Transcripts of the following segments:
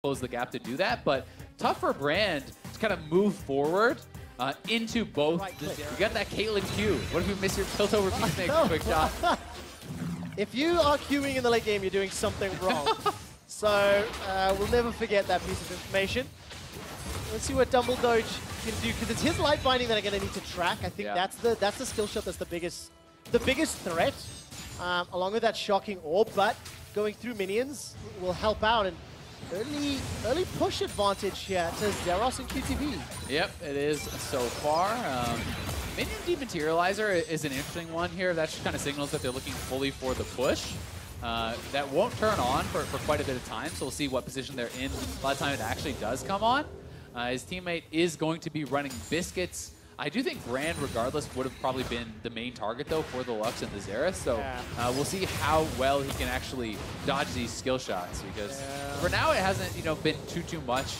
close the gap to do that, but tough for Brand to kind of move forward into both. You got that Caitlyn Q. What if you miss your tilt over Peacemaker quick shot? If you are queuing in the late game, you're doing something wrong. So we'll never forget that piece of information. Let's see what Dumbledoge can do, because it's his light binding that are going to need to track. I think that's the skill shot that's the biggest threat, along with that shocking orb. But going through minions will help out, and early push advantage here to Zeros and QTV. Yep, it is so far. Minion Dematerializer is an interesting one here. That just kind of signals that they're looking fully for the push. That won't turn on for quite a bit of time, so we'll see what position they're in by the time it actually does come on. His teammate is going to be running Biscuits. I do think Brand, regardless, would have probably been the main target, though, for the Lux and the Xerath. So we'll see how well he can actually dodge these skill shots, because for now it hasn't, been too much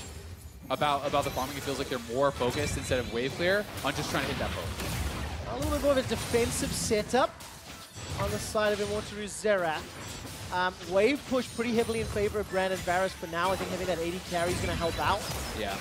about the farming. It feels like they're more focused, instead of wave clear, on just trying to hit that poke. A little bit more of a defensive setup on the side of Immortoru Xerath. Wave push pretty heavily in favor of Brand and Varus for now. I think having that 80 carry is going to help out. Yeah.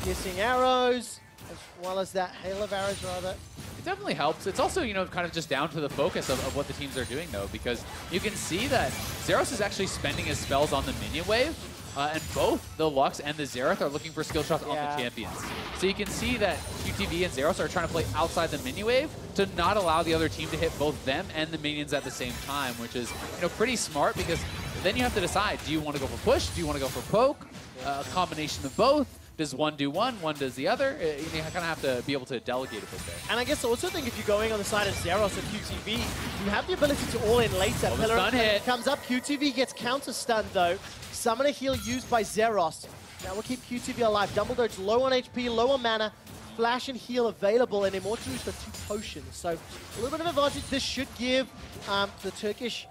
Piercing arrows, as well as that hail of arrows, rather. It definitely helps. It's also, kind of just down to the focus of what the teams are doing, though, because you can see that Zeros is actually spending his spells on the minion wave, and both the Lux and the Xerath are looking for skill shots on the champions. So you can see that QTV and Zeros are trying to play outside the minion wave to not allow the other team to hit both them and the minions at the same time, which is, pretty smart, because then you have to decide, do you want to go for push? Do you want to go for poke? A combination of both? Does one do one does the other? You kind of have to be able to delegate a bit there. And I guess I also think if you're going on the side of Zeros or QTV, you have the ability to all in later. Oh, pillar stun hit comes up. QTV gets counter stunned though. Summoner heal used by Zeros. That will keep QTV alive. Dumbledoge's low on HP, low on mana. Flash and heal available, and Immortoru's got 2 potions. So a little bit of advantage. This should give the Turkish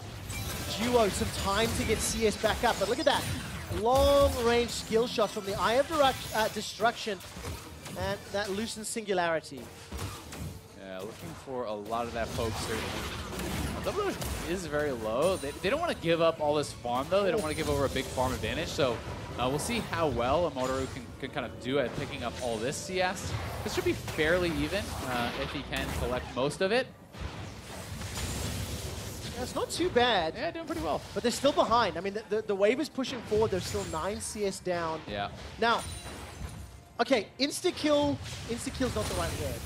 duo some time to get CS back up. But look at that. Long-range skill shots from the Eye of Destruction and that Loosened Singularity. Yeah, looking for a lot of that poke, certainly. Dumbledore is very low. They don't want to give up all this farm, though. They don't want to give over a big farm advantage. So we'll see how well Immortoru can kind of do at picking up all this CS. This should be fairly even if he can collect most of it. It's not too bad. Yeah, doing pretty well. But they're still behind. I mean, the wave is pushing forward. They're still 9 CS down. Yeah. Now, okay, insta-kill's not the right word.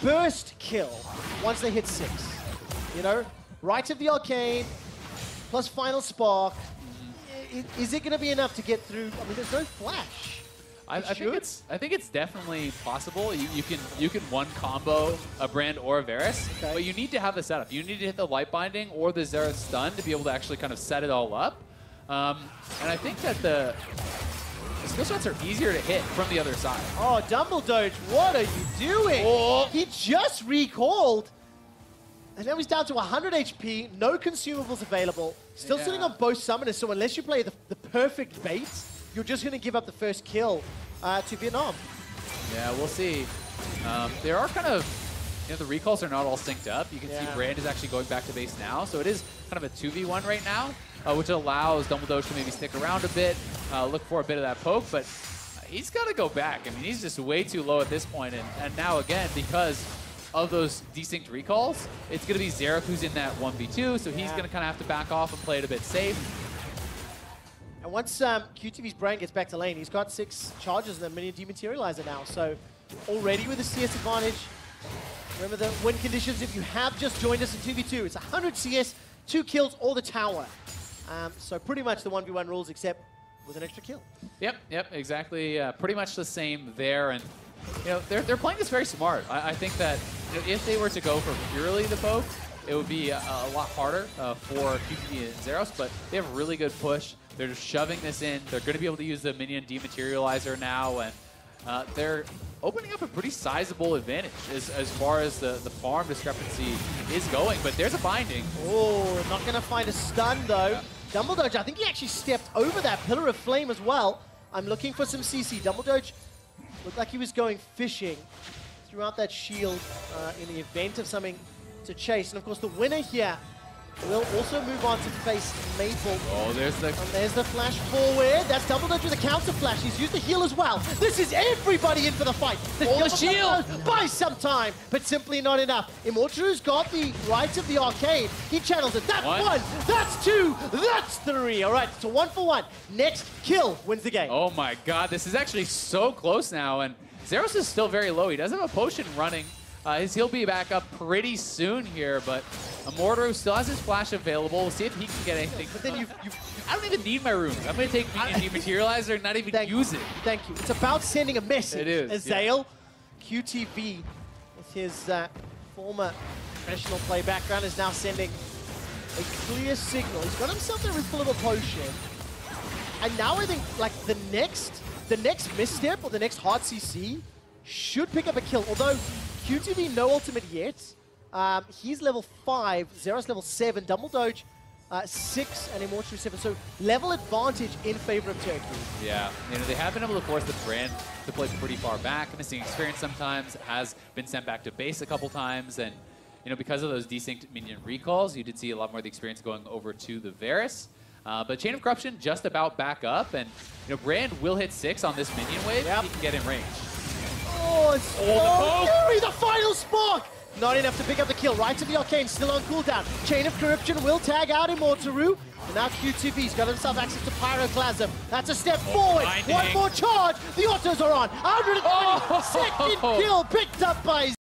Burst kill once they hit 6. Right of the Arcane, plus Final Spark. Is it going to be enough to get through? I mean, there's no flash. I think it's definitely possible. You can one combo a Brand or a Varus, but you need to have the setup. You need to hit the light binding or the Xerath stun to be able to actually kind of set it all up. And I think that the skill shots are easier to hit from the other side. Oh, Dumbledoge, what are you doing? Oh. He just recalled. And now he's down to 100 HP, no consumables available. Still sitting on both summoners, so unless you play the perfect bait, you're just going to give up the first kill to Vietnam. Yeah, we'll see. There are kind of, the recalls are not all synced up. You can see Brand is actually going back to base now, so it is kind of a 2v1 right now, which allows Dumbledoge to maybe stick around a bit, look for a bit of that poke, but he's got to go back. I mean, he's just way too low at this point, and now again, because of those desynced recalls, it's going to be Xerath who's in that 1v2, so he's going to kind of have to back off and play it a bit safe. And once QTV's Brand gets back to lane, he's got 6 charges and a minion dematerializer now. So already with a CS advantage. Remember the win conditions if you have just joined us in 2v2. It's 100 CS, 2 kills, or the tower. So pretty much the 1v1 rules, except with an extra kill. Yep, exactly. Pretty much the same there. And they're playing this very smart. I think that if they were to go for purely the poke, it would be a lot harder for QTV and Zeros, but they have a really good push. They're just shoving this in. They're going to be able to use the minion dematerializer now, and they're opening up a pretty sizable advantage as far as the farm discrepancy is going. But there's a binding. Oh, not going to find a stun, though. Yeah. Dumbledoge, I think he actually stepped over that Pillar of Flame as well. I'm looking for some CC. Dumbledoge looked like he was going fishing throughout that shield in the event of something to chase. And, of course, the winner here will also move on to face Maple. Oh, there's the flash forward. That's Dumbledoge with a counter flash. He's used the heal as well. This is everybody in for the fight. Oh, the shield! Buys some time, but simply not enough. Immortoru's got the rights of the arcade. He channels it. That's one. That's two. That's three. All right, so 1 for 1. Next kill wins the game. Oh my god, this is actually so close now, and Zeros is still very low. He does have a potion running. His he'll be back up pretty soon here, but Immortoru still has his flash available. We'll see if he can get anything. But then I don't even need my rune. I'm going to take Minion Dematerializer and not even use it. Thank you. It's about sending a message. It is. Azale, QTV, with his former professional play background, is now sending a clear signal. He's got himself a refill of a potion. And now I think like the next misstep or the next hard CC should pick up a kill. Although QTV no ultimate yet. He's level 5, Zeros level 7, Dumbledoge 6, and Immortoru 7. So level advantage in favor of Turkey. Yeah, you know, they have been able to force the brand to play pretty far back. Missing experience sometimes, has been sent back to base a couple times, and you know, because of those desynced minion recalls, you did see a lot more of the experience going over to the Varus. But Chain of Corruption just about back up, and you know, Brand will hit 6 on this minion wave. He can get in range. Oh, it's the final spark! Not enough to pick up the kill. Right to the Arcane, still on cooldown. Chain of Corruption will tag out Immortoru. And now QTV's got himself access to Pyroclasm. That's a step forward. Binding. One more charge. The autos are on. 120. Second kill picked up by